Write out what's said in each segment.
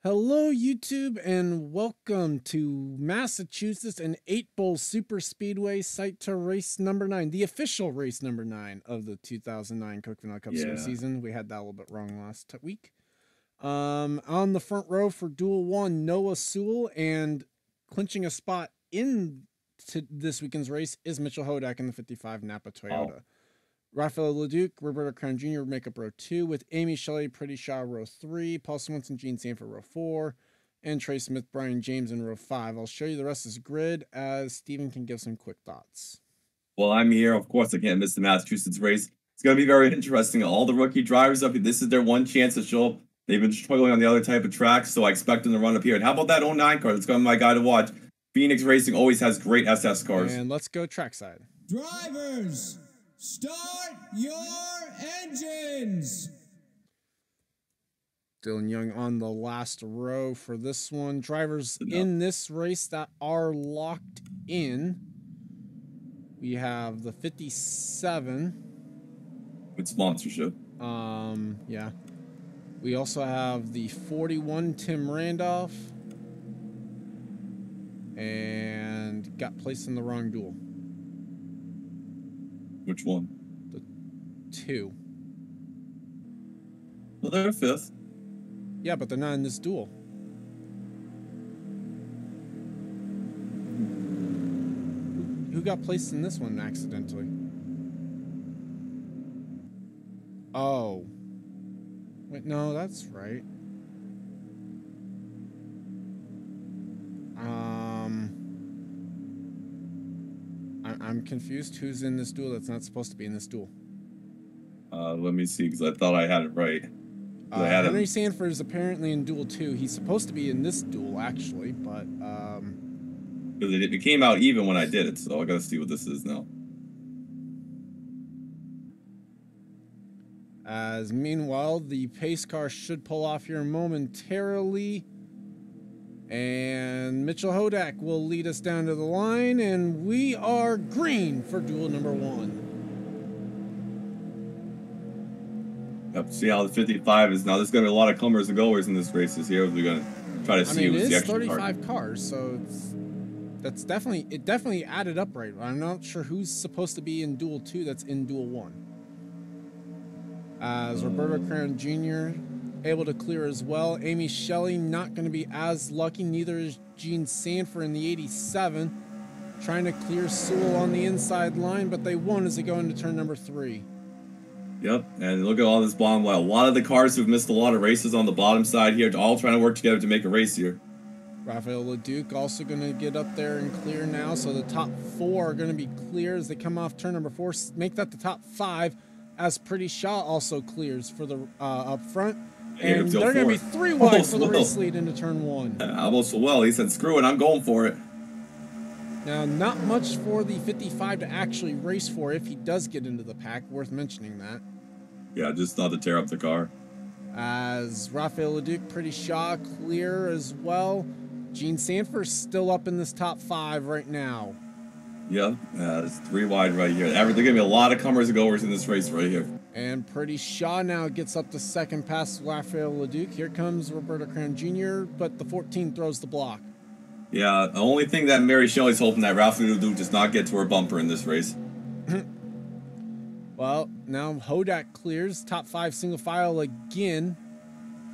Hello, YouTube, and welcome to Massachusetts and 8-Bowl Super Speedway Site to race number 9, the official race number 9 of the 2009 Coke Vanilla Cup Series season. We had that a little bit wrong last week. On the front row for Duel 1, Noah Sewell, and clinching a spot in this weekend's race is Mitchell Hodak in the 55 Napa Toyota. Rafael Leduc, Roberto Crown Jr. make up row 2 with Amy Shelley, Pretty Shaw row 3, Paul Swenson, Gene Sanford row 4, and Trey Smith, Brian James in row 5. I'll show you the rest of this grid as Steven can give some quick thoughts. Well, I'm here. Of course, I can't miss the Massachusetts race. It's going to be very interesting. All the rookie drivers up here, this is their one chance to show up. They've been struggling on the other type of tracks, so I expect them to run up here. And how about that 09 car? That's going to be my guy to watch. Phoenix Racing always has great SS cars. And let's go trackside. Drivers, start your engines! Dylan Young on the last row for this one. Drivers in this race that are locked in. We have the 57. With sponsorship. Yeah. We also have the 41, Tim Randolph. And got placed in the wrong duel. Which one? The 2. Well, they're 5th. Yeah, but they're not in this duel. Who got placed in this one accidentally? Oh. Wait, no, that's right. I'm confused. Who's in this duel that's not supposed to be in this duel? Let me see, because I thought I had it right. Henry Sanford is apparently in duel 2. He's supposed to be in this duel, actually, but because it came out even when I did it, so I gotta see what this is now. As meanwhile, the pace car should pull off here momentarily. And Mitchell Hodak will lead us down to the line, and we are green for duel number 1. Yep, see how the 55 is now. There's gonna be a lot of comers and goers in this race this year. We're gonna try to see who's the extra 35 cars, so it definitely added up right. I'm not sure who's supposed to be in duel 2 that's in duel 1. As Roberto Crown Jr. able to clear as well. Amy Shelley not going to be as lucky. Neither is Gene Sanford in the 87. Trying to clear Sewell on the inside line, but they won as they go into turn number 3. Yep, and look at all this bottom line. A lot of the cars who've missed a lot of races on the bottom side here, all trying to work together to make a race here. Rafael Leduc also going to get up there and clear now, so the top 4 are going to be clear as they come off turn number 4. Make that the top 5, as Pretty Shaw also clears for the up front. And they're going to be 3 wide for the race lead into turn 1. Almost well. He said, screw it, I'm going for it. Now, not much for the 55 to actually race for if he does get into the pack. Worth mentioning that. Yeah, just not to tear up the car. As Rafael Leduc, Pretty Shaw clear as well. Gene Sanford's still up in this top 5 right now. Yeah, it's 3 wide right here. They're going to be a lot of comers and goers in this race right here. And Pretty Shaw now gets up to second past Rafael Leduc. Here comes Roberto Crown Jr., but the 14 throws the block. Yeah, the only thing that Mary Shelley's hoping that Rafael Leduc does not get to her bumper in this race. Well, now Hodak clears. Top 5 single file again.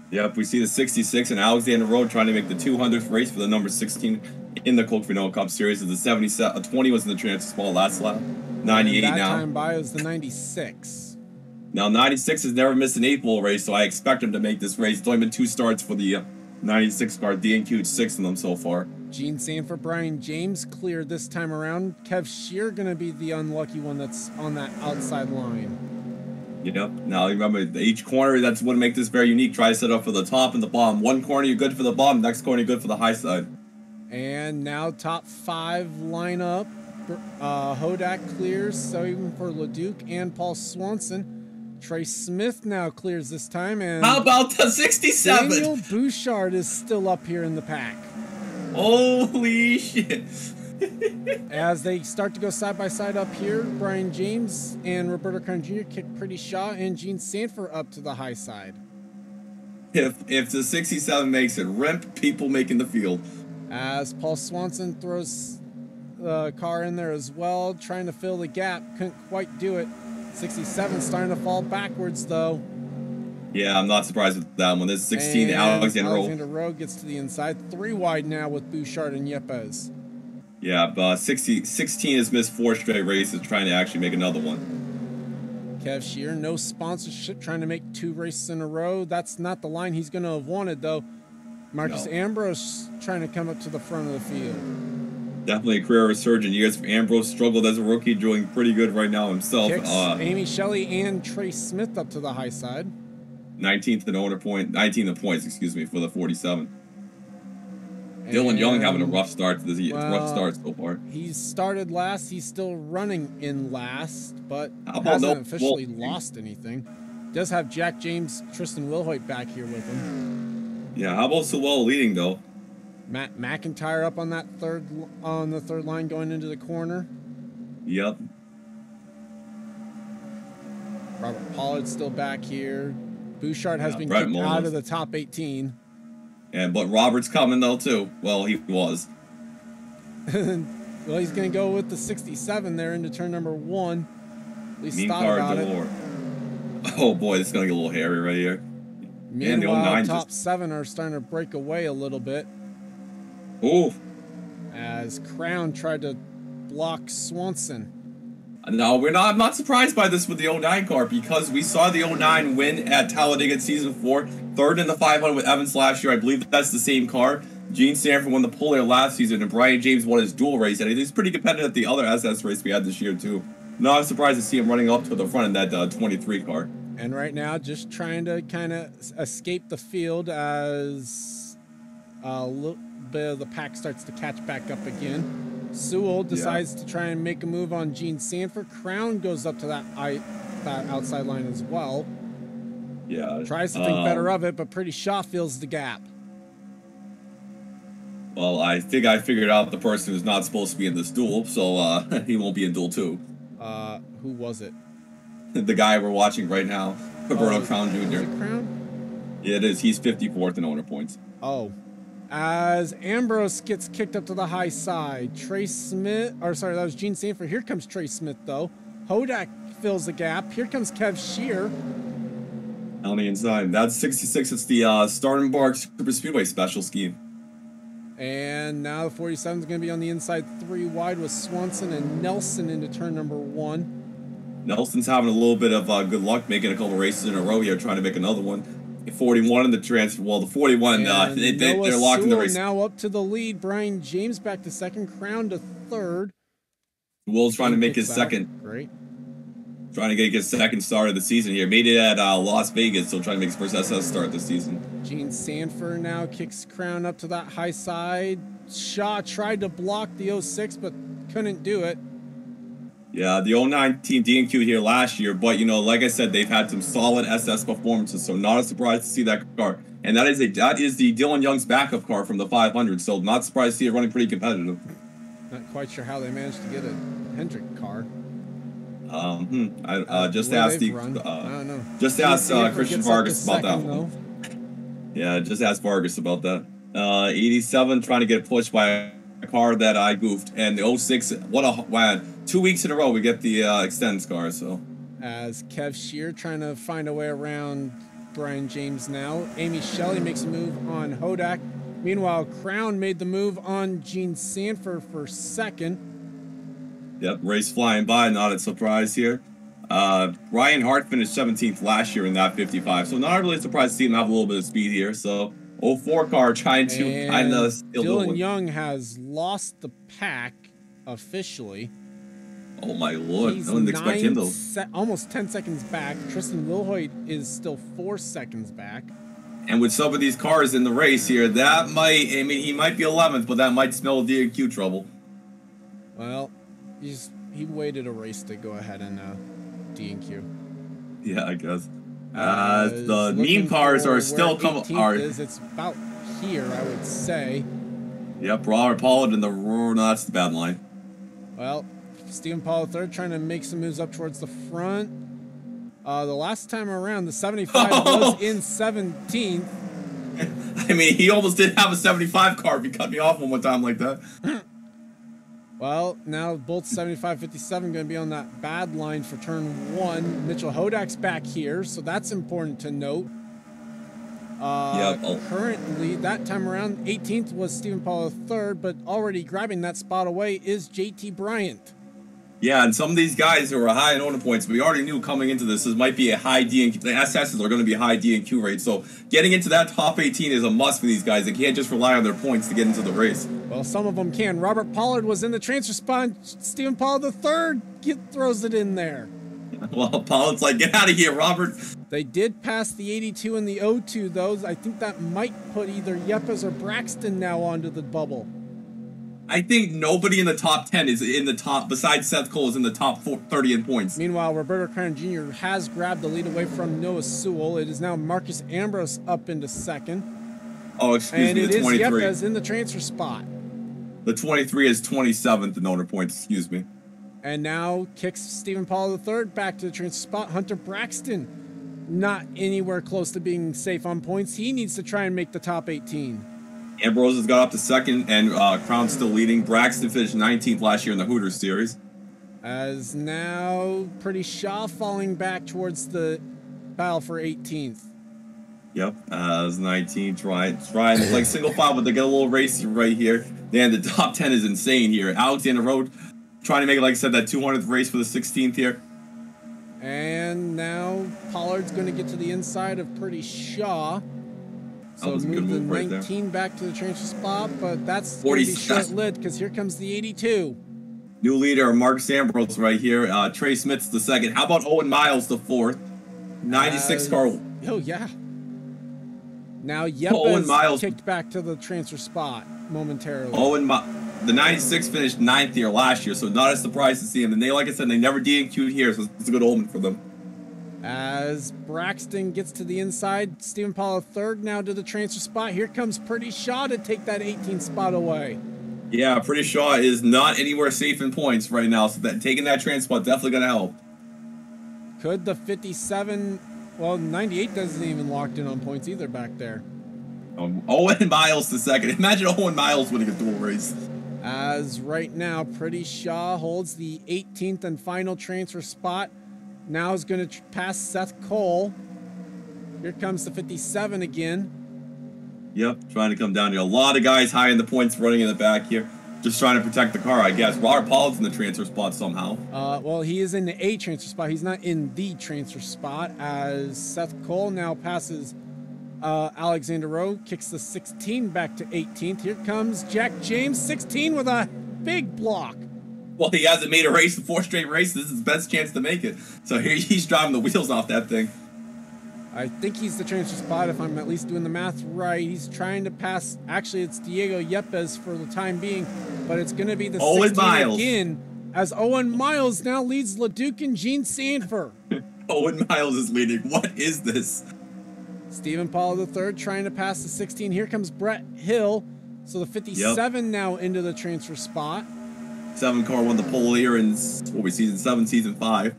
Yep, we see the 66 and Alexander Road trying to make the 200th race for the number 16 in the Coke Vanilla Cup Series. The 20 was in the Transfer Small last lap. 98 and that now. time by was the 96. Now 96 has never missed an 8-ball race, so I expect him to make this race. It's only been 2 starts for the 96 car. DNQ'd 6 of them so far. Gene Sanford, Brian James cleared this time around. Kev Shear gonna be the unlucky one that's on that outside line. Yep. Now remember, each corner, that's what make this very unique. Try to set up for the top and the bottom. One corner you're good for the bottom, next corner you're good for the high side. And now top 5 lineup. Hodak clears, so even for LeDuc and Paul Swanson. Trey Smith now clears this time, and how about the 67? Daniel Bouchard is still up here in the pack. Holy shit. As they start to go side by side up here, Brian James and Roberto Carn Jr. kick Pretty Shaw and Gene Sanford up to the high side. If the 67 makes it, Rimp people making the field. As Paul Swanson throws the car in there as well, trying to fill the gap, couldn't quite do it. 67 starting to fall backwards though. Yeah, I'm not surprised with that one. This is 16, and Alexander Rowe gets to the inside. 3 wide now with Bouchard and Yepes. Yeah, 16 has missed 4 straight races, trying to actually make another one. Kev Shear, no sponsorship, trying to make 2 races in a row. That's not the line he's going to have wanted, though. Marcus Ambrose trying to come up to the front of the field. Definitely a career resurgent years for Ambrose. Struggled as a rookie, doing pretty good right now himself. Kicks Amy Shelley and Trey Smith up to the high side. 19th in owner point, 19th in points, excuse me, for the 47. Dylan Young having a rough start to this rough start so far. He's started last. He's still running in last, but hasn't officially lost anything. Does have Jack James, Tristan Wilhoit back here with him. Yeah, how about Sewell leading though? Matt McIntyre up on that third line going into the corner. Yep. Robert Pollard still back here. Bouchard has been kicked out of the top 18. But Robert's coming though too. Well, he was. Well, he's going to go with the 67 there into turn number 1. At least thought about it. Oh boy, this is going to get a little hairy right here. Meanwhile, top 7 are starting to break away a little bit. Ooh. As Crown tried to block Swanson. No, I'm not surprised by this with the 09 car because we saw the 09 win at Talladega Season 4, 3rd in the 500 with Evans last year. I believe that's the same car. Gene Sanford won the pole there last season, and Brian James won his dual race, and he's pretty competitive at the other SS race we had this year too. Not surprised to see him running up to the front in that 23 car. And right now, just trying to kind of escape the field as a little bit of the pack starts to catch back up again. Sewell decides to try and make a move on Gene Sanford. Crown goes up to that outside line as well. Yeah. Tries to think better of it, but Pretty Shaw fills the gap. Well, I think I figured out the person who's not supposed to be in this duel, so he won't be in duel 2. Who was it? The guy we're watching right now, Roberto Crown Jr. Is it Crown? Yeah, it is. He's 54th in owner points. Oh. As Ambrose gets kicked up to the high side, Trey Smith, or sorry, that was Gene Sanford. Here comes Trey Smith, though. Hodak fills the gap. Here comes Kev Shear. On the inside. That's 66. It's the Startenberg Super Speedway special scheme. And now the 47 is going to be on the inside 3 wide with Swanson and Nelson into turn number 1. Nelson's having a little bit of good luck making a couple races in a row here, trying to make another one. 41 in the transfer. Well, the 41, they're locked in the race. Now up to the lead. Brian James back to 2nd. Crown to 3rd. Will's trying to make his second. Great. Trying to get his 2nd start of the season here. Made it at Las Vegas, so trying to make his first SS start this season. Gene Sanford now kicks Crown up to that high side. Shaw tried to block the 06, but couldn't do it. Yeah, the 09 team DNQ'd here last year, but, you know, like I said, they've had some solid SS performances, so not a surprise to see that car. And that is the Dylan Young's backup car from the 500, so not surprised to see it running pretty competitive. Not quite sure how they managed to get a Hendrick car. Just ask Christian Vargas about that one. Yeah, just ask Vargas about that. 87 trying to get pushed by a car that I goofed, and the 06, what a wow. 2 weeks in a row we get the extends car, so. As Kev Shear trying to find a way around Brian James now. Amy Shelley makes a move on Hodak. Meanwhile, Crown made the move on Gene Sanford for 2nd. Yep, race flying by, not a surprise here. Ryan Hart finished 17th last year in that 55, so not really surprised to see him have a little bit of speed here. So 04 car trying to kind of steal the win. Dylan Young has lost the pack officially. Oh my lord, He's no one expect him though. Almost 10 seconds back. Tristan Wilhoit is still 4 seconds back. And with some of these cars in the race here, that might, I mean, he might be 11th, but that might smell DQ trouble. Well, he waited a race to go ahead and DQ. Yeah, I guess. The mean cars are still coming. It's about here, I would say. Yep, Robert Pollard in the roar. No, that's the bad line. Well, Stephen Pollard III trying to make some moves up towards the front. The last time around, the 75 was in 17th. I mean, he almost did have a 75 car if he cut me off one more time like that. Well, now both 75-57 going to be on that bad line for turn 1. Mitchell Hodak's back here, so that's important to note. Currently, that time around, 18th was Stephen Pollard III, but already grabbing that spot away is JT Bryant. Yeah, and some of these guys who are high in owner points, we already knew coming into this might be a high DNQ. The SSs are going to be high DNQ rates, so getting into that top 18 is a must for these guys. They can't just rely on their points to get into the race. Well, some of them can. Robert Pollard was in the transfer spot. Stephen Pollard III throws it in there. Well, Pollard's like, get out of here, Robert. They did pass the 82 and the 02, though. I think that might put either Yepes or Braxton now onto the bubble. I think nobody in the top 10 is in the top, besides Seth Cole, is in the top 30 in points. Meanwhile, Roberto Crown Jr. has grabbed the lead away from Noah Sewell. It is now Marcus Ambrose up into second. Oh, excuse me, the 23. And it is Yepes in the transfer spot. The 23 is 27th in owner points, excuse me. And now kicks Stephen Pollard III back to the transfer spot. Hunter Braxton not anywhere close to being safe on points. He needs to try and make the top 18. Ambrose has got up to second, and Crown's still leading. Braxton finished 19th last year in the Hooters series. As now Pretty Shaw falling back towards the battle for 18th. Yep, as 19 trying like single file, but they get a little racy right here. Then the top 10 is insane here. Alexander Road trying to make it, like I said, that 200th race for the 16th here. And now Pollard's going to get to the inside of Pretty Shaw. So move the right 19 back to the transfer spot, but that's going to be short-lived because here comes the 82. New leader, Mark Ambrose right here. Trey Smith's the second. How about Owen Miles the fourth? 96 car. Oh, yeah. Now Yepes kicked back to the transfer spot momentarily. The 96 finished 9th here last year, so not a surprise to see him. And they, like I said, they never DNQ'd here, so it's a good omen for them. As Braxton gets to the inside, Stephen Pollard III now to the transfer spot. Here comes Pretty Shaw to take that 18th spot away. Yeah, Pretty Shaw is not anywhere safe in points right now, so taking that transfer spot definitely going to help. Could the 57... Well, 98 doesn't even locked in on points either back there. Owen Miles the second. Imagine Owen Miles winning a dual race. As right now, Pretty Shaw holds the 18th and final transfer spot. Now is going to pass Seth Cole. Here comes the 57 again. Yep, trying to come down here. A lot of guys high in the points running in the back here. Just trying to protect the car, I guess. Robert Pollard's in the transfer spot somehow. Well, he is in the A transfer spot. He's not in the transfer spot, as Seth Cole now passes Alexander Rowe, kicks the 16 back to 18th. Here comes Jack James, 16 with a big block. Well, he hasn't made a race in 4 straight races. This is his best chance to make it. So here he's driving the wheels off that thing. I think he's the transfer spot, if I'm at least doing the math right. He's trying to pass. Actually, it's Diego Yepes for the time being, but it's going to be the 16 again, as Owen Miles now leads LeDuc and Gene Sanford. Owen Miles is leading. What is this? Stephen Pollard III trying to pass the 16. Here comes Brett Hill. So the 57 now into the transfer spot. 7 car won the pole here in season 7, season 5.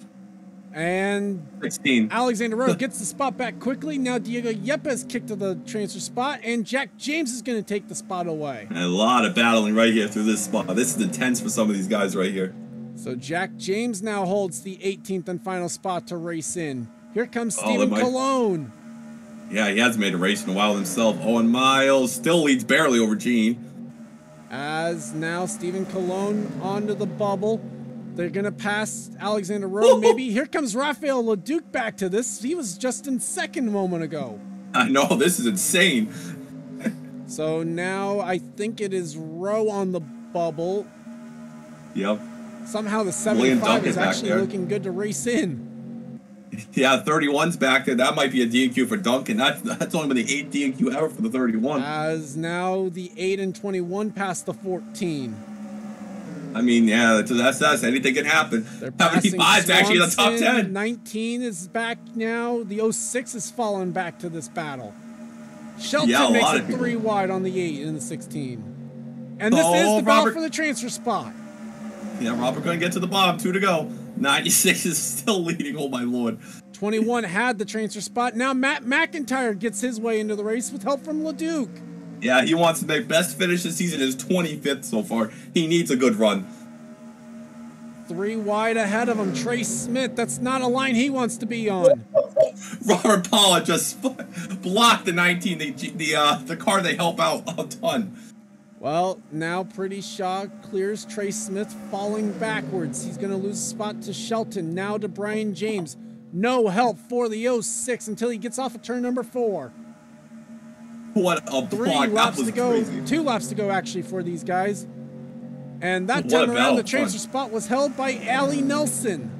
And 16. Alexander Rowe gets the spot back quickly. Now Diego Yepes kicked to the transfer spot, and Jack James is going to take the spot away. And a lot of battling right here through this spot. This is intense for some of these guys right here. So Jack James now holds the 18th and final spot to race in. Here comes Stephen Colon. Yeah, he hasn't made a race in a while himself. Owen Miles still leads barely over Gene. As now Stephen Colon onto the bubble. They're going to pass Alexander Rowe, maybe. Here comes Rafael Leduc back to this. He was just in second a moment ago. I know, this is insane. So now I think it is Rowe on the bubble. Yep. Somehow the 75 is actually looking good to race in. Yeah, 31's back there. That might be a DNQ for Duncan. That's only been the 8th DNQ ever for the 31. As now the 8 and 21 past the 14. I mean, yeah, that's anything can happen. How many 5's actually in the top 10? 19 is back now. The 06 has fallen back to this battle. Shelton makes it 3 wide on the 8 and the 16. And this is the battle for the transfer spot. Yeah, Robert going to get to the bottom. 2 to go. 96 is still leading. Oh, my Lord. 21 had the transfer spot. Now Matt McIntyre gets his way into the race with help from Leduc. Yeah, he wants to make best finish this season. His 25th so far. He needs a good run. 3 wide ahead of him. Trey Smith. That's not a line he wants to be on. Robert Paula just blocked the 19. The car they help out a ton. Well, now Pretty Shaw clears Trey Smith falling backwards. He's going to lose a spot to Shelton. Now to Brian James. No help for the 06 until he gets off of turn number 4. What a block. 3 laps to go. Crazy. 2 laps to go, actually, for these guys. And that time around, the transfer spot was held by Allie Nelson.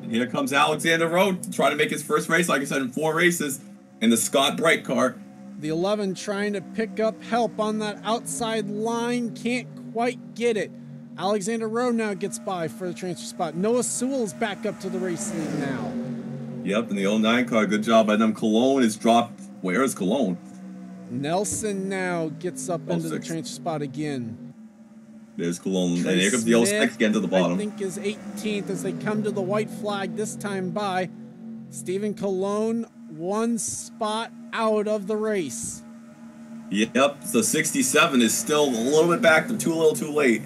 Here comes Alexander Rowe to try to make his first race, like I said, in 4 races in the Scott Bright car. The 11 trying to pick up help on that outside line. Can't quite get it. Alexander Rowe now gets by for the transfer spot. Noah Sewell's back up to the race lead now. Yep, in the 09 car. Good job by them. Cologne is dropped. Where is Cologne? Nelson now gets up into the transfer spot again. There's Cologne. And here comes the 06 again to the bottom. I think is 18th as they come to the white flag this time by. Stephen Cologne 1 spot out of the race. Yep, so 67 is still a little bit back, a little too late.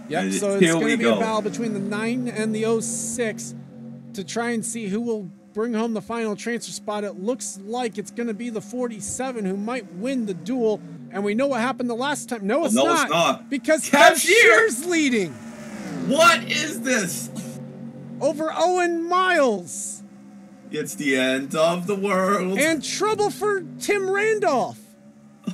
Yep, so it's going to be a battle between the 9 and the 06 to try and see who will bring home the final transfer spot. It looks like it's going to be the 47 who might win the duel. And we know what happened the last time. No, it's not. Because Kev Shear's leading. What is this? Over Owen Miles. It's the end of the world. And trouble for Tim Randolph.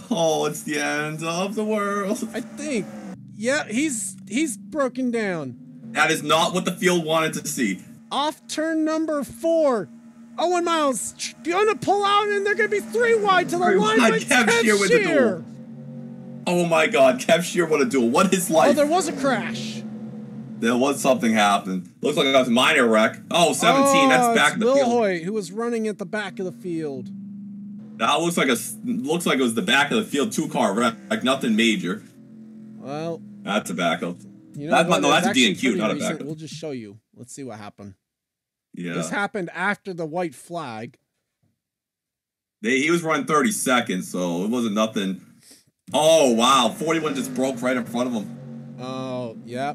Oh, it's the end of the world. I think. Yeah, he's broken down. That is not what the field wanted to see. Off turn number 4. Owen Miles gonna pull out, and they're gonna be 3 wide to the line. But Kev Shear with the duel. Oh my God, Kev Shear, what a duel. What is life? Oh, there was a crash. There was something happened. Looks like it was a minor wreck. Oh, 17, that's back in the field. Will Hoyt, who was running at the back of the field. That looks like it was the back of the field 2-car wreck, like nothing major. Well, that's a backup. You know that's a DNQ, not a backup. We'll just show you. Let's see what happened. Yeah. This happened after the white flag. He was running 30 seconds, so it wasn't nothing. Oh, wow. 41 just broke right in front of him. Oh, yeah.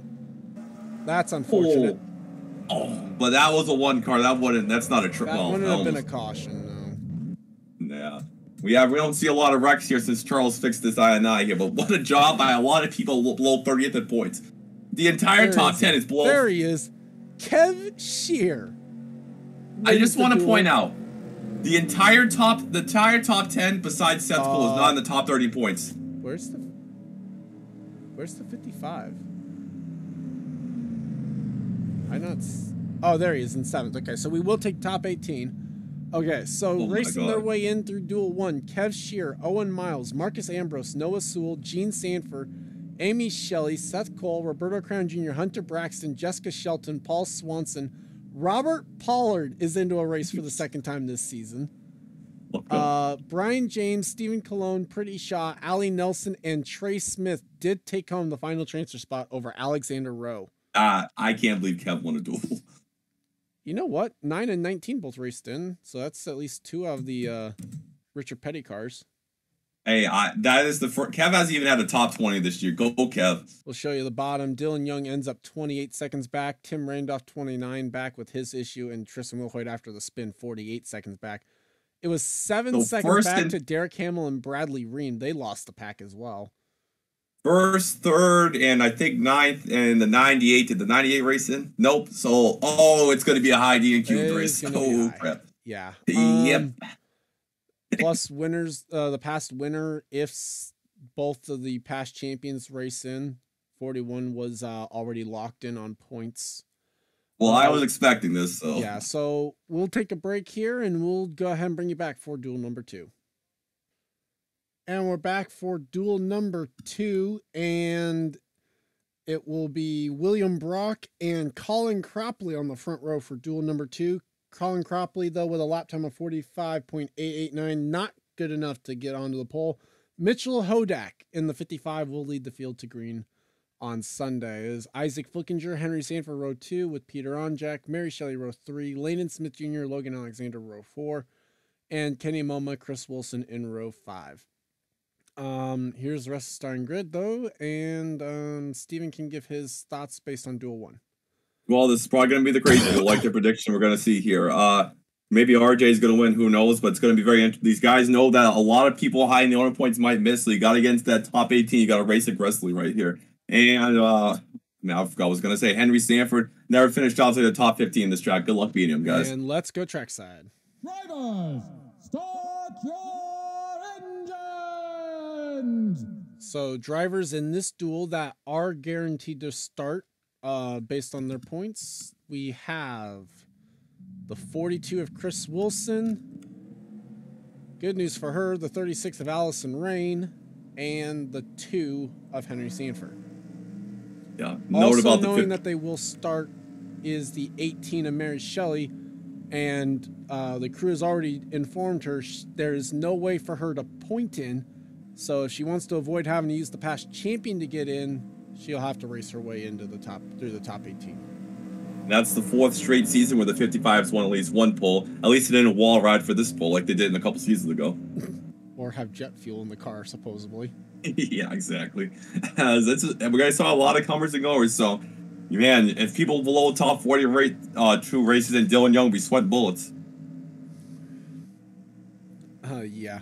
That's unfortunate. Oh, but that was a 1 car. That's not a trip. That wouldn't have been a caution, no. Yeah. We don't see a lot of wrecks here since Charles fixed this I&I here, but what a job by a lot of people below 30th at points. The entire top 10 is below. There he is. Kev Shear. I just want to point out, the entire top 10 besides Seth Cole is not in the top 30 points. Where's the 55? Oh, there he is in 7th. Okay, so we will take top 18. Okay, so racing their way in through Duel 1, Kev Shear, Owen Miles, Marcus Ambrose, Noah Sewell, Gene Sanford, Amy Shelley, Seth Cole, Roberto Crown Jr., Hunter Braxton, Jessica Shelton, Paul Swanson, Robert Pollard is into a race for the 2nd time this season. Brian James, Stephen Cologne, Pretty Shaw, Allie Nelson, and Trey Smith did take home the final transfer spot over Alexander Rowe. I can't believe Kev won a duel. You know what? 9 and 19 both raced in, so that's at least 2 of the Richard Petty cars. Hey, that is the first. Kev hasn't even had a top 20 this year. Go, Kev. We'll show you the bottom. Dylan Young ends up 28 seconds back. Tim Randolph 29 back with his issue, and Tristan Wilhoit after the spin 48 seconds back. It was 7 seconds back to Derek Hamill and Bradley Ream. They lost the pack as well. first, third, and I think ninth, and the 98. Did the 98 race in? Nope. So, it's going to be a high DNQ race. Oh, crap. Yeah. Yep. Plus winners, the past winner, if both of the past champions race in, 41 was already locked in on points. Well, I was expecting this, so. Yeah, so we'll take a break here, and we'll go ahead and bring you back for duel number 2. And we're back for duel number 2, and it will be William Brock and Colin Cropley on the front row for duel number 2. Colin Cropley, though, with a lap time of 45.889, not good enough to get onto the pole. Mitchell Hodak in the 55 will lead the field to green on Sunday. Is Isaac Flickinger, Henry Sanford, row 2, with Peter Onjak, Mary Shelley, row 3, Landon Smith Jr., Logan Alexander, row 4, and Kenny Moma, Chris Wilson in row 5. Here's the rest of the starting grid, though, and Steven can give his thoughts based on duel 1. Well, this is probably going to be the crazy duel, like the prediction we're going to see here. Maybe RJ is going to win, who knows, but it's going to be very interesting. These guys know that a lot of people high in the owner points might miss, so you got to get into that top 18. You got to race aggressively right here. And now I forgot what I was going to say. Henry Sanford never finished outside the top 15 in this track. Good luck beating him, guys. And let's go trackside. Drivers, start your engines! So drivers in this duel that are guaranteed to start based on their points, we have the 42 of Chris Wilson. Good news for her, the 36 of Allison Rain, and the 2 of Henry Sanford. Yeah. Also about knowing that they will start is the 18 of Mary Shelley, and the crew has already informed her there is no way for her to point in. So if she wants to avoid having to use the past champion to get in, she'll have to race her way into the top through the top 18. That's the 4th straight season where the 55s won at least one pole. At least it didn't wall ride for this pole like they did in a couple seasons ago. Or have jet fuel in the car, supposedly. Yeah, exactly. We guys saw a lot of comers and goers, so man, if people below top 40 rate 2 races and Dylan Young be sweat bullets. Yeah.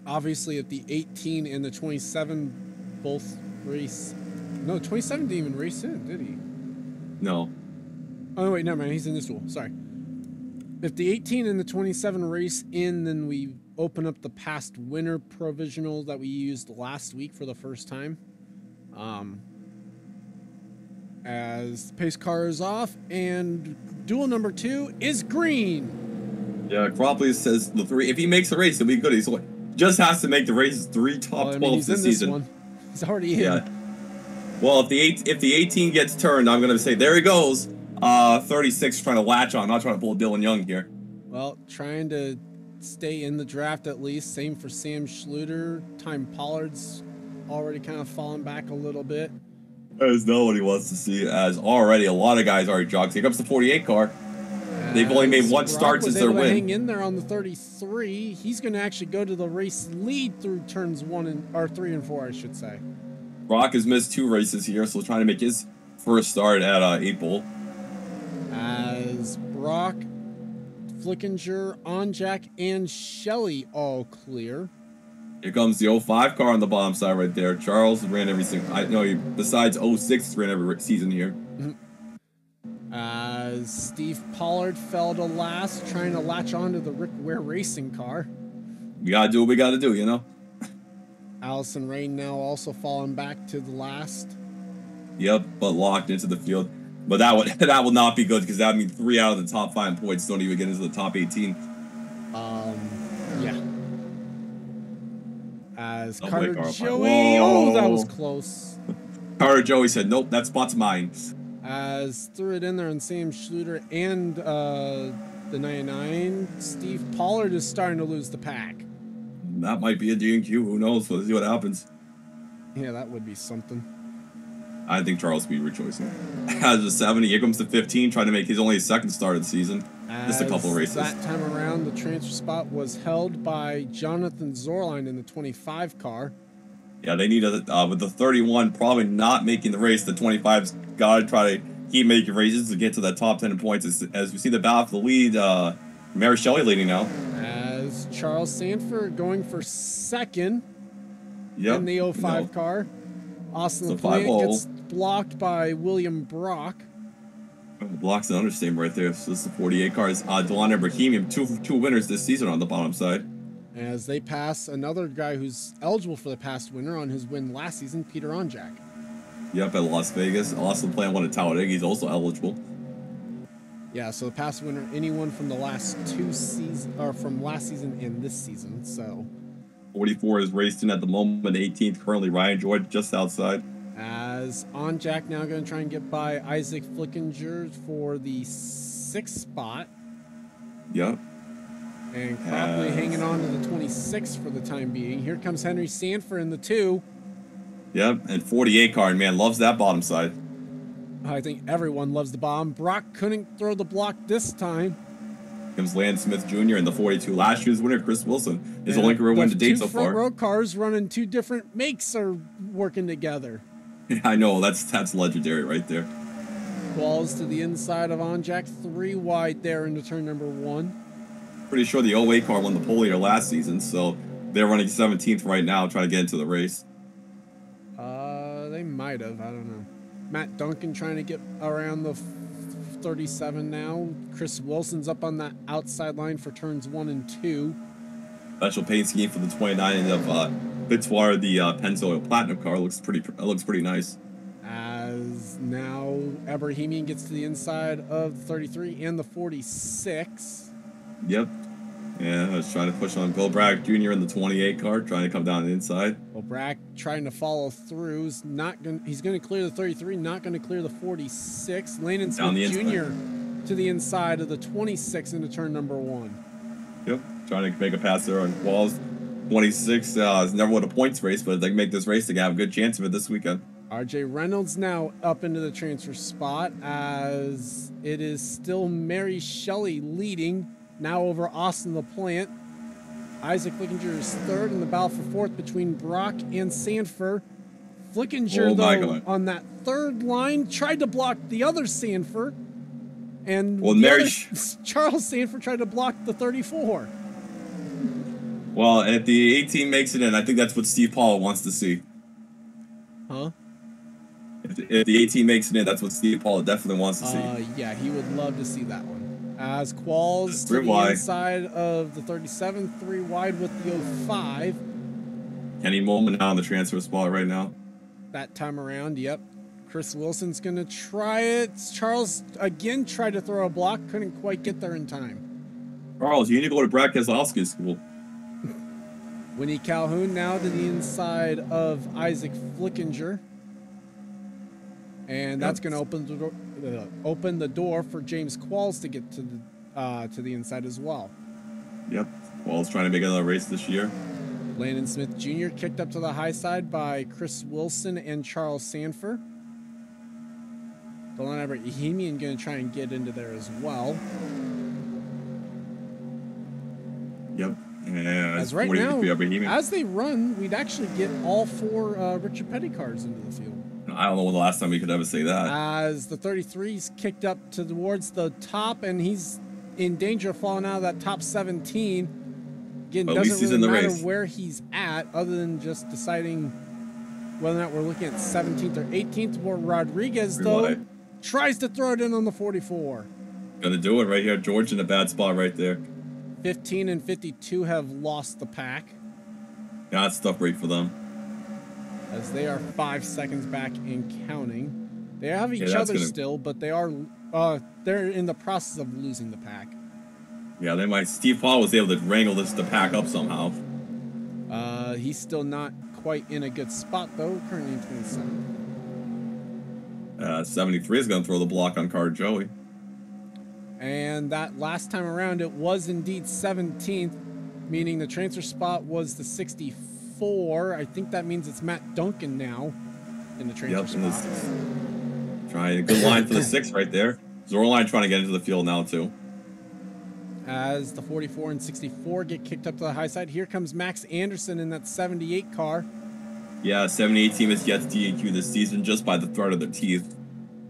Obviously at the 18 and the 27 both race. No, 27 didn't even race in, did he? No. Oh, wait, never mind. He's in this duel. Sorry. If the 18 and the 27 race in, then we open up the past winner provisional that we used last week for the first time. As the pace car is off, and duel number 2 is green. Yeah, Cropley says the 3. If he makes the race, he'll be good. He just has to make the race 3 top 12s this season. One. He's already in. Yeah. Well, if the 18 gets turned, I'm gonna say there he goes. 36 trying to latch on, not trying to pull Dylan Young here. Well, trying to stay in the draft at least. Same for Sam Schluter. Time Pollard's already kind of fallen back a little bit. There's no one he wants to see, as already a lot of guys already jogged. Here comes the 48 car. They've only made one start since their win. Hang in there on the 33. He's going to actually go to the race lead through turns 3 and 4, I should say. Brock has missed 2 races here, so trying to make his first start at 8 Bowl. As Brock, Flickinger, Onjak, and Shelley all clear. Here comes the 05 car on the bottom side right there. Charles ran every single... I know, besides 06, ran every season here. As Steve Pollard fell to last, trying to latch onto the Rick Ware racing car. We got to do what we got to do, you know? Allison Rain now also falling back to the last. Yep, but locked into the field. But that will not be good, because that would mean 3 out of the top 5 points don't even get into the top 18. Yeah. As Oh, Carter wait, Joey, whoa. oh, that was close. Carter Joey said, nope, that spot's mine. As threw it in there on Sam Schluter and the 99, Steve Pollard is starting to lose the pack. That might be a D&Q, who knows? Let's see what happens. Yeah, that would be something. I think Charles will be rejoicing. As a 70, here comes the 15, trying to make his only 2nd start of the season. Just a couple races. That time around, the transfer spot was held by Jonathan Zorline in the 25 car. Yeah, they need with the 31 probably not making the race. The 25's got to try to keep making races to get to that top 10 points. As we see the battle for the lead, Mary Shelley leading now. As Charles Sanford going for 2nd. Yep. in the 05 car. Austin So LaPlante gets blocked by William Brock. Blocks an understatement right there. So this is the 48 cars. Delon and Bohemian, two winners this season on the bottom side. As they pass another guy who's eligible for the past winner on his win last season, Peter Onjak. Yep, at Las Vegas. Austin LaPlante won at Talladega. He's also eligible. Yeah, so the past winner, anyone from the last two seasons, or from last season and this season. So 44 is raced in at the moment, 18th currently. Ryan George just outside. As Onjak now going to try and get by Isaac Flickinger for the 6th spot. Yep. And Cropley hanging on to the 26th for the time being. Here comes Henry Sanford in the 2. Yep, and 48 car, man, loves that bottom side. I think everyone loves the bomb. Brock couldn't throw the block this time. Comes Landon Smith Jr. in the 42. Last year's winner, Chris Wilson, his only career win to date so far. Two front row cars running two different makes are working together. Yeah, I know, that's legendary right there. Balls to the inside of Onjak, 3 wide there into turn number 1. Pretty sure the 08 car won the pole leader last season, so they're running 17th right now, trying to get into the race. They might have. I don't know. Matt Duncan trying to get around the 37 now. Chris Wilson's up on that outside line for turns 1 and 2. Special paint scheme for the 29 of Fitzwater, the Pennzoil Platinum car. Looks pretty nice. As now Abrahamian gets to the inside of the 33 and the 46. Yep. Yeah, I was trying to push on Bill Bragg Jr. in the 28 car, trying to come down the inside. Well, Bragg trying to follow through. He's going to clear the 33, not going to clear the 46. Landon Smith Jr. to the inside of the 26 into turn number 1. Yep, trying to make a pass there on Walls. 26 is never won a points race, but if they can make this race, they can have a good chance of it this weekend. RJ Reynolds now up into the transfer spot as it is still Mary Shelley leading. Now over Austin LaPlante. Isaac Flickinger is 3rd in the battle for 4th between Brock and Sanford. Flickinger, though, on that 3rd line, tried to block the other Sanford. And Charles Sanford tried to block the 34. Well, if the 18 makes it in, I think that's what Steve Paul wants to see. Huh? If the 18 makes it in, that's what Steve Paul definitely wants to see. Yeah, he would love to see that one. As Qualls to the inside of the 37, 3 wide with the 05. Kenny Molman now on the transfer spot right now. That time around, yep. Chris Wilson's going to try it. Charles again tried to throw a block, couldn't quite get there in time. Charles, you need to go to Brad Keselowski's school. Winnie Calhoun now to the inside of Isaac Flickinger. And that's going to open the door for James Qualls to get to the inside as well. Yep, Qualls trying to make another race this year. Landon Smith Jr. kicked up to the high side by Chris Wilson and Charles Sanford. Delon Abrahamian going to try and get into there as well. Yep. Yeah, as right now, as they run, we'd actually get all 4 Richard Petty cars into the field. I don't know when the last time we could ever say that. As the 33's kicked up towards the top, and he's in danger of falling out of that top 17. Again, doesn't really matter where he's at, other than just deciding whether or not we're looking at 17th or 18th. Where Rodriguez, though, tries to throw it in on the 44. Gonna do it right here. George in a bad spot right there. 15 and 52 have lost the pack. Yeah, that's tough break for them. As they are 5 seconds back and counting. They have each other still, but they are they're in the process of losing the pack. Yeah, they might. Steve Paul was able to wrangle the pack up somehow. He's still not quite in a good spot though. Currently in 27. 73 is going to throw the block on Car Joey. And that last time around, it was indeed 17th, meaning the transfer spot was the 64. I think that means it's Matt Duncan now in the transfer spot. Trying a good line for the 6 right there. Zorline trying to get into the field now too. As the 44 and 64 get kicked up to the high side, here comes Max Anderson in that 78 car. Yeah, 78 team has yet to DQ this season just by the threat of their teeth.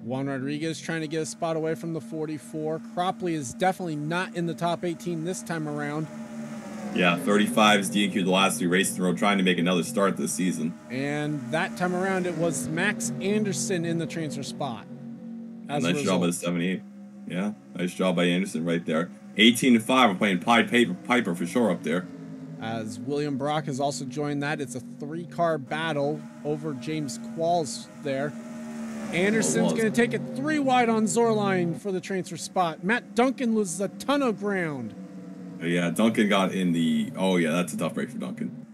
Juan Rodriguez trying to get a spot away from the 44. Cropley is definitely not in the top 18 this time around. Yeah, 35's DQ the last 3 races in a row, trying to make another start this season. And that time around, it was Max Anderson in the transfer spot. Nice job by the 78. Yeah, nice job by Anderson right there. 18-5, we're playing Pied Piper for sure up there. As William Brock has also joined that. It's a 3-car battle over James Qualls there. Anderson's going to take it 3 wide on Zorline for the transfer spot. Matt Duncan loses a ton of ground. Yeah, Duncan got in the... Oh, yeah, that's a tough break for Duncan.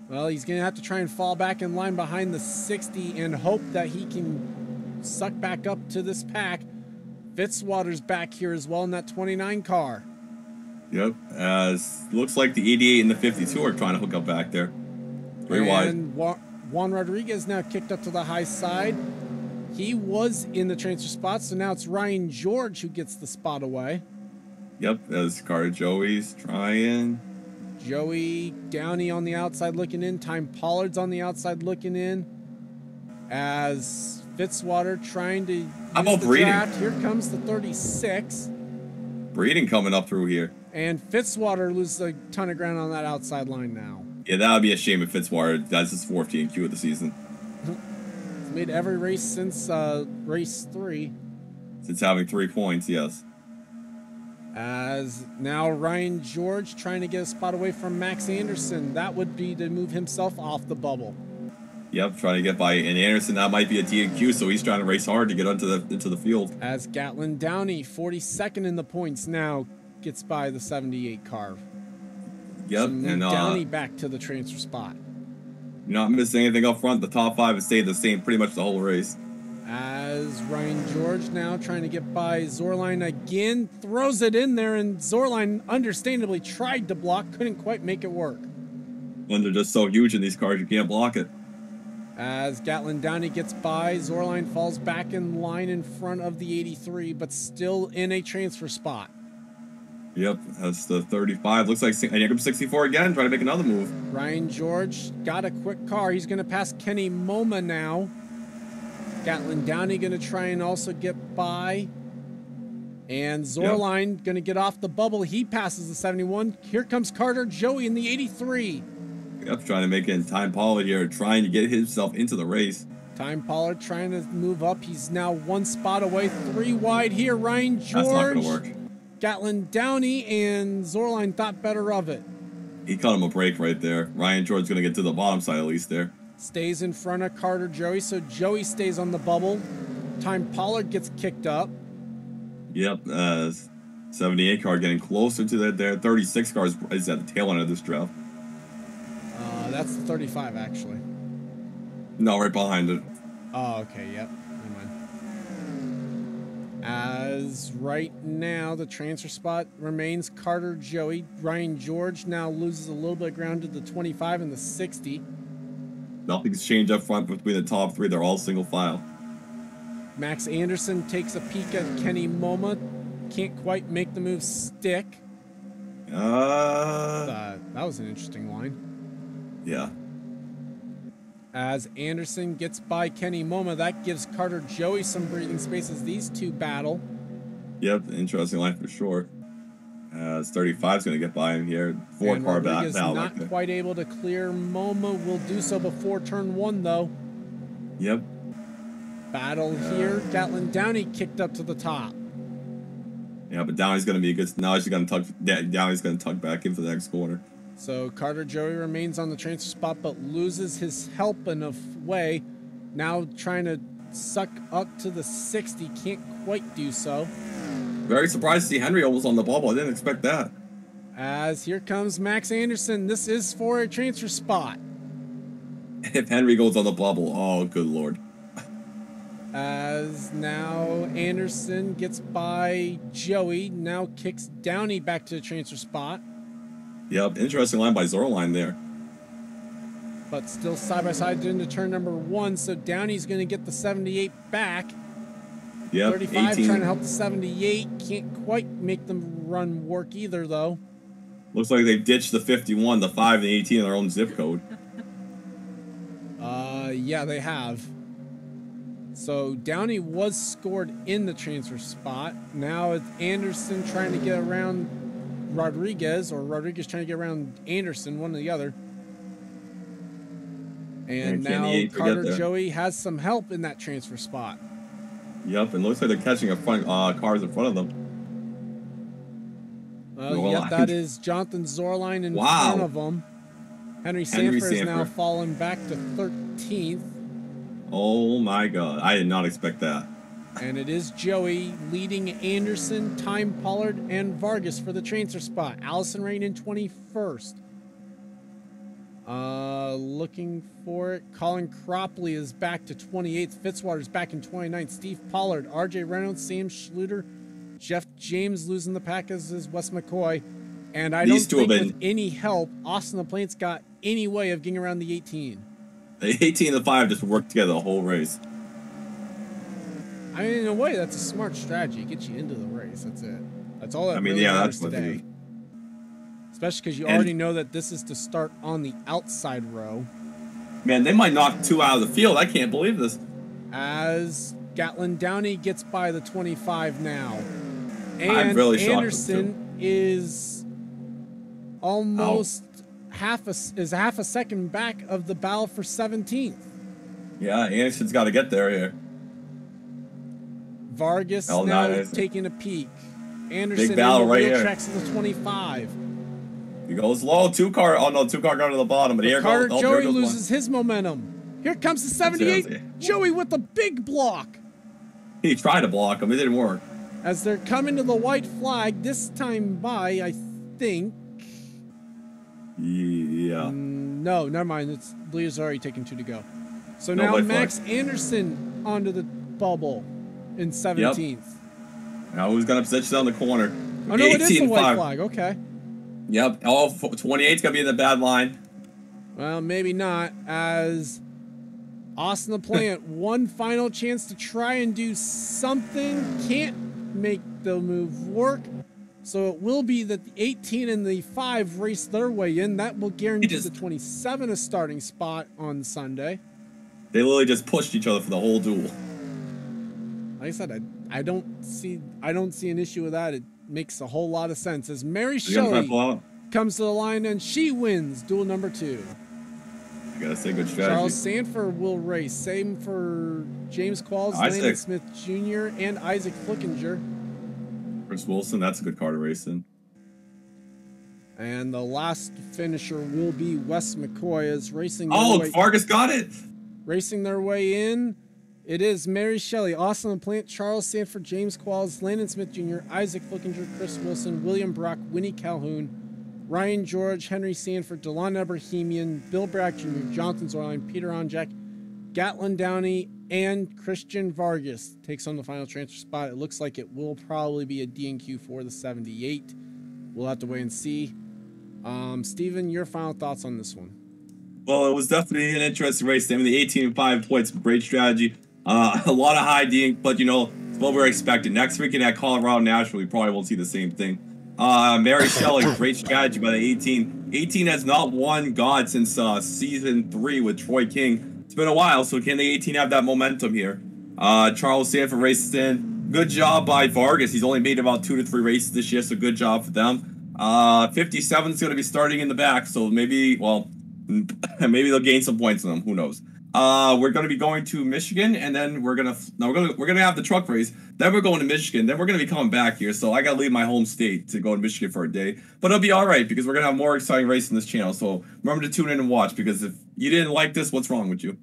Well, he's going to have to try and fall back in line behind the 60 and hope that he can suck back up to this pack. Fitzwater's back here as well in that 29 car. Yep, as looks like the 88 and the 52 are trying to hook up back there. 3 wide. And Juan Rodriguez now kicked up to the high side. He was in the transfer spot, so now it's Ryan George who gets the spot away. Yep, as Carter Joey's trying. Joey Downey on the outside looking in. Time Pollard's on the outside looking in. As Fitzwater trying to How about Breeding? Here comes the 36. Breeding coming up through here. And Fitzwater loses a ton of ground on that outside line now. Yeah, that would be a shame if Fitzwater does his 4th DQ of the season. He's made every race since race 3. Since having 3 points, yes. As now Ryan George trying to get a spot away from Max Anderson. That would be to move himself off the bubble. Yep, trying to get by. And Anderson, that might be a DQ, so he's trying to race hard to get into the field. As Gatlin Downey, 42nd in the points now, gets by the 78 car. Yep, so and Downey back to the transfer spot. Not missing anything up front. The top 5 has stayed the same pretty much the whole race. As Ryan George now trying to get by Zorline again, throws it in there, and Zorline understandably tried to block, couldn't quite make it work. When they're just so huge in these cars, you can't block it. As Gatlin Downey gets by, Zorline falls back in line in front of the 83, but still in a transfer spot. Yep, that's the 35. Looks like here comes 64 again, trying to make another move. Ryan George got a quick car. He's going to pass Kenny Moma now. Gatlin Downey going to try and also get by. And Zorline going to get off the bubble. He passes the 71. Here comes Carter Joey in the 83. Yep, trying to make it in. Time Pollard here, trying to get himself into the race. Time Pollard trying to move up. He's now 1 spot away. 3 wide here. Ryan George. That's not going to work. Gatlin Downey and Zorline thought better of it. He cut him a break right there. Ryan George's going to get to the bottom side at least there. Stays in front of Carter Joey, so Joey stays on the bubble. Time Pollard gets kicked up. Yep, 78 car getting closer to that there. 36 car is at the tail end of this draft. That's the 35, actually. No, right behind it. Oh, okay, yep. Never mind. As right now, the transfer spot remains Carter Joey. Ryan George now loses a little bit of ground to the 25 and the 60. Nothing's changed up front between the top 3. They're all single file. Max Anderson takes a peek at Kenny Moma. Can't quite make the move stick. That was an interesting line. Yeah. As Anderson gets by Kenny Moma, that gives Carter Joey some breathing space as these two battle. Yep, interesting line for sure. 35's going to get by him here. 4-car back now. Not quite able to clear. Moma will do so before turn 1, though. Yep. Battle here. Gatlin Downey kicked up to the top. Yeah, but Downey's going to be a good... Now he's going to tug... Downey's going to tug back in for the next corner. So Carter Joey remains on the transfer spot, but loses his help in a way. Now trying to suck up to the 60. Can't quite do so. Very surprised to see Henry almost on the bubble. I didn't expect that. As here comes Max Anderson. This is for a transfer spot. If Henry goes on the bubble, oh, good Lord. As now Anderson gets by Joey. Now kicks Downey back to the transfer spot. Yep, interesting line by Zorline there. But still side by side into turn number 1, so Downey's going to get the 78 back. Yep, 35 18. trying to help the 78. Can't quite make them run work either, though. Looks like they've ditched the 51, the 5, and the 18 in their own zip code. Yeah, they have. So Downey was scored in the transfer spot. Now it's Anderson trying to get around Rodriguez, or Rodriguez trying to get around Anderson, one or the other. And now Carter Joey has some help in that transfer spot. Yep, and looks like they're catching a front cars in front of them. Yep, that is Jonathan Zorline in front of them. Henry Sanford is now fallen back to 13th. Oh my God, I did not expect that. And it is Joey leading Anderson, Time Pollard, and Vargas for the transfer spot. Allison Rain in 21st. Looking for it. Colin Cropley is back to 28th. Fitzwater's back in 29th. Steve Pollard, RJ Reynolds, Sam Schluter, Jeff James losing the pack as is Wes McCoy. And I don't think with any help, Austin LaPlante's got any way of getting around the 18. The 18 and the 5 just worked together the whole race. I mean, in a way, that's a smart strategy. It gets you into the race. That's it. That's all that really that's matters today. Especially because you already know that this is to start on the outside row. Man, they might knock 2 out of the field. I can't believe this. As Gatlin Downey gets by the 25 now. And I'm really shocked. Anderson is almost half a second back of the battle for 17th. Yeah, Anderson's got to get there here. Vargas now taking a peek. Anderson big battle in the right wheel here. tracks to the 25. He goes low. 2-car. Oh no, 2-car going to the bottom. But here Carter goes. Joey loses his momentum. Here comes the 78. Joey with the big block. He tried to block him. It didn't work. As they're coming to the white flag, this time by, I think. Yeah. No, never mind. It's Leah's already taken 2 to go. So now Max Anderson onto the bubble in 17th. Yep. Now who's going to position on the corner? Oh, no, it is the white flag. Okay. Yep. Oh, 28's going to be in the bad line. Well, maybe not, as Austin LaPlante, one final chance to try and do something. Can't make the move work. So it will be that the 18 and the 5 race their way in. That will guarantee the 27 a starting spot on Sunday. They literally just pushed each other for the whole duel. Like I said, I don't see an issue with that. It makes a whole lot of sense as Mary Shelley comes to the line and she wins duel number 2. I gotta say, good strategy. Charles Sanford will race. Same for James Qualls, Landon Smith Jr., and Isaac Flickinger. Chris Wilson, that's a good car to race in. And the last finisher will be Wes McCoy as racing. Vargas got it. Racing their way in. It is Mary Shelley, Austin LaPlante, Charles Sanford, James Qualls, Landon Smith Jr., Isaac Flickinger, Chris Wilson, William Brock, Winnie Calhoun, Ryan George, Henry Sanford, DeLon Eberhemian, Bill Brack Jr., Jonathan Zorline, Peter Onjak, Gatlin Downey, and Christian Vargas takes on the final transfer spot. It looks like it will probably be a D&Q for the 78. We'll have to wait and see. Steven, your final thoughts on this one? Well, it was definitely an interesting race. I mean, the 18 and 5 points, great strategy. A lot of high D, but you know, it's what we're expecting. Next weekend at Colorado National, we probably won't see the same thing. Mary Shelley, great strategy by the 18. 18 has not won God since season 3 with Troy King. It's been a while, so can the 18 have that momentum here? Charles Sanford races in. Good job by Vargas. He's only made about 2 to 3 races this year, so good job for them. 57 is going to be starting in the back, so maybe, well, maybe they'll gain some points on them. Who knows? We're going to be going to Michigan, and then we're gonna have the truck race. Then we're going to Michigan. Then we're going to be coming back here. So I got to leave my home state to go to Michigan for a day. But it'll be all right because we're going to have more exciting races in this channel. So remember to tune in and watch, because if you didn't like this, what's wrong with you?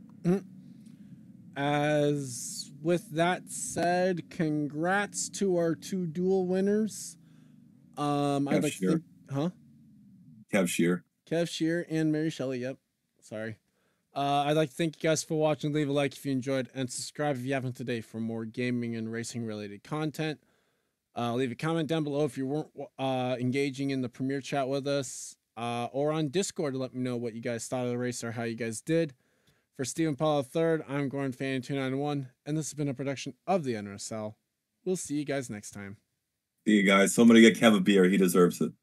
As with that said, congrats to our 2 duel winners. I'd like to think, Kev Shear and Mary Shelley. Yep. Sorry. I'd like to thank you guys for watching. Leave a like if you enjoyed, and subscribe if you haven't today for more gaming and racing related content. Leave a comment down below if you weren't engaging in the premiere chat with us, or on Discord to let me know what you guys thought of the race or how you guys did. For Stephen Paul III, I'm Gordon Fan 291, and this has been a production of the NRSL. We'll see you guys next time. See you guys. Somebody get Kev a beer. He deserves it.